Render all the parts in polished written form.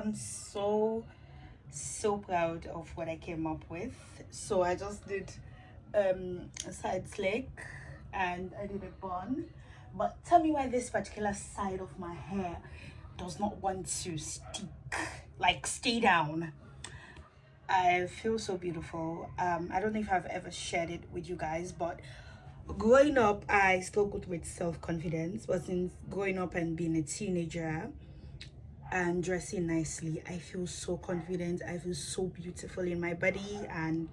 am so proud of what I came up with. So I just did a side slick and I did a bun. But tell me why this particular side of my hair does not want to stick, like stay down. I feel so beautiful. I don't know if I've ever shared it with you guys, but growing up I struggled with self-confidence, but since growing up and being a teenager and dressing nicely, I feel so confident. I feel so beautiful in my body, and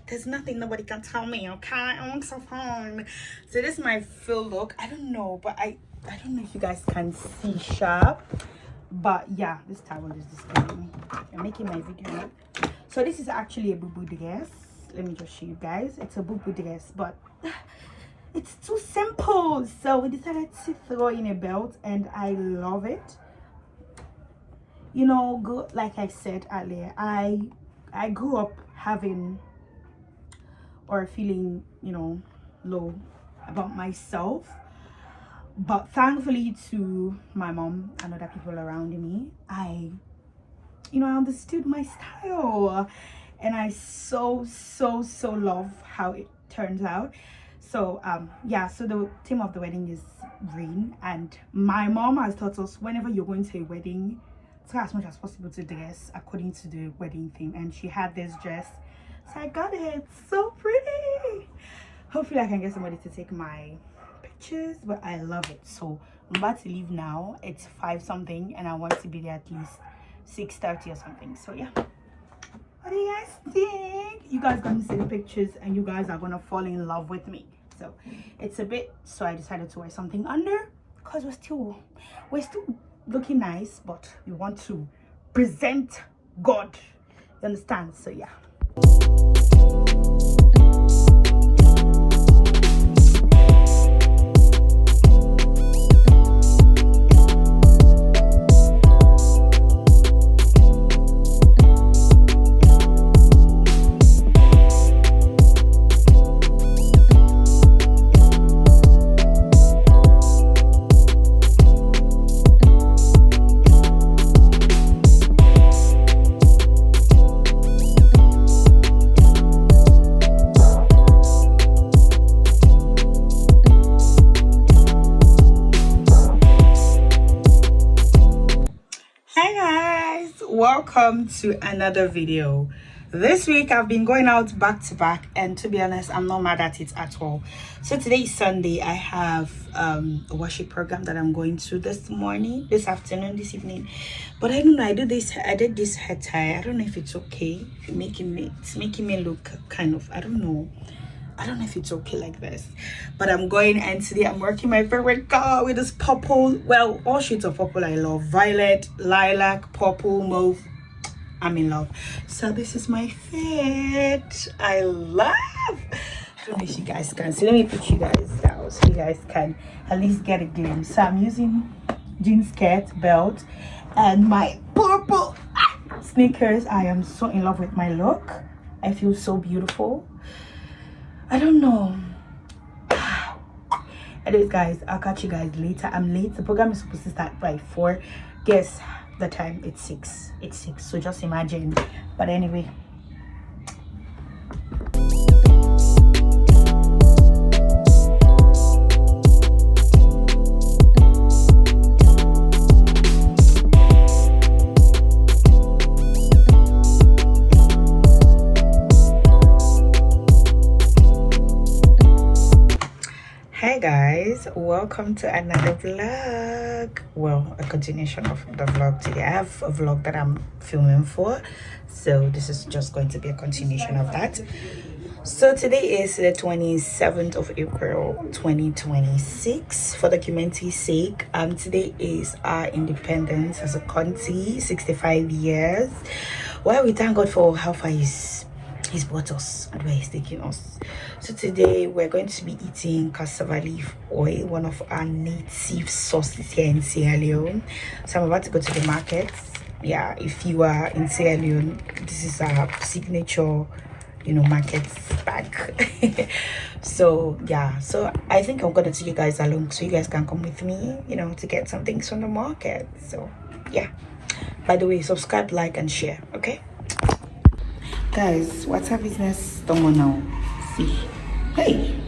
there's nothing nobody can tell me. Okay, I'm so fun. So this is my full look. I don't know, but I don't know if you guys can see sharp, but yeah, this towel is disturbing me. I'm making my video. So this is actually a boo-boo dress. Let me just show you guys. It's a boo-boo dress, but it's too simple. So we decided to throw in a belt, and I love it. You know, like I said earlier, I grew up having or feeling, you know, low about myself, but thankfully to my mom and other people around me, I understood my style, and I so love how it turns out. So yeah, so the theme of the wedding is green, and my mom has taught us whenever you're going to a wedding, try as much as possible to dress according to the wedding theme, and she had this dress, so I got it. It's so pretty. Hopefully I can get somebody to take my pictures, but I love it. So I'm about to leave now. It's 5 something, and I want to be there at least 6:30 or something. So yeah, what do you guys think? You guys gonna see the pictures and you guys are gonna fall in love with me. So it's a bit, so I decided to wear something under, because we're still looking nice, but we want to present God, you understand? So yeah. Welcome to another video. This week I've been going out back to back, and to be honest, I'm not mad at it at all. So today is Sunday. I have a worship program that I'm going to this afternoon, this evening. But I don't know, I did this hair tie. I don't know if it's okay. It's making me look kind of, I don't know if it's okay like this, but I'm going, and today I'm working my favorite color with this purple. Well, all shades of purple I love: violet, lilac, purple, mauve. I'm in love. So this is my fit. I love. I don't know if you guys can see. Let me put you guys down so you guys can at least get a glimpse. So I'm using jean skirt, belt, and my purple sneakers. I am so in love with my look. I feel so beautiful. I don't know. Anyways, guys, I'll catch you guys later. I'm late. The program is supposed to start by 4. Guess the time? It's 6. It's 6. So just imagine. But anyway. Hi guys, welcome to another vlog. Well, a continuation of the vlog today. I have a vlog that I'm filming for, so this is just going to be a continuation of that. So today is the 27th of April 2026. For documentary sake, today is our independence as a country, 65 years. Well, we thank God for how far he's brought us and where he's taking us. So today we're going to be eating cassava leaf oil, one of our native sauces here in Sierra Leone. So I'm about to go to the market. Yeah, if you are in Sierra Leone, this is our signature, market bag. So yeah, so I think I'm gonna take you guys along so you guys can come with me, to get some things from the market. So yeah, By the way, subscribe, like, and share. Okay, guys. What's our business? Don't know now. See, hey.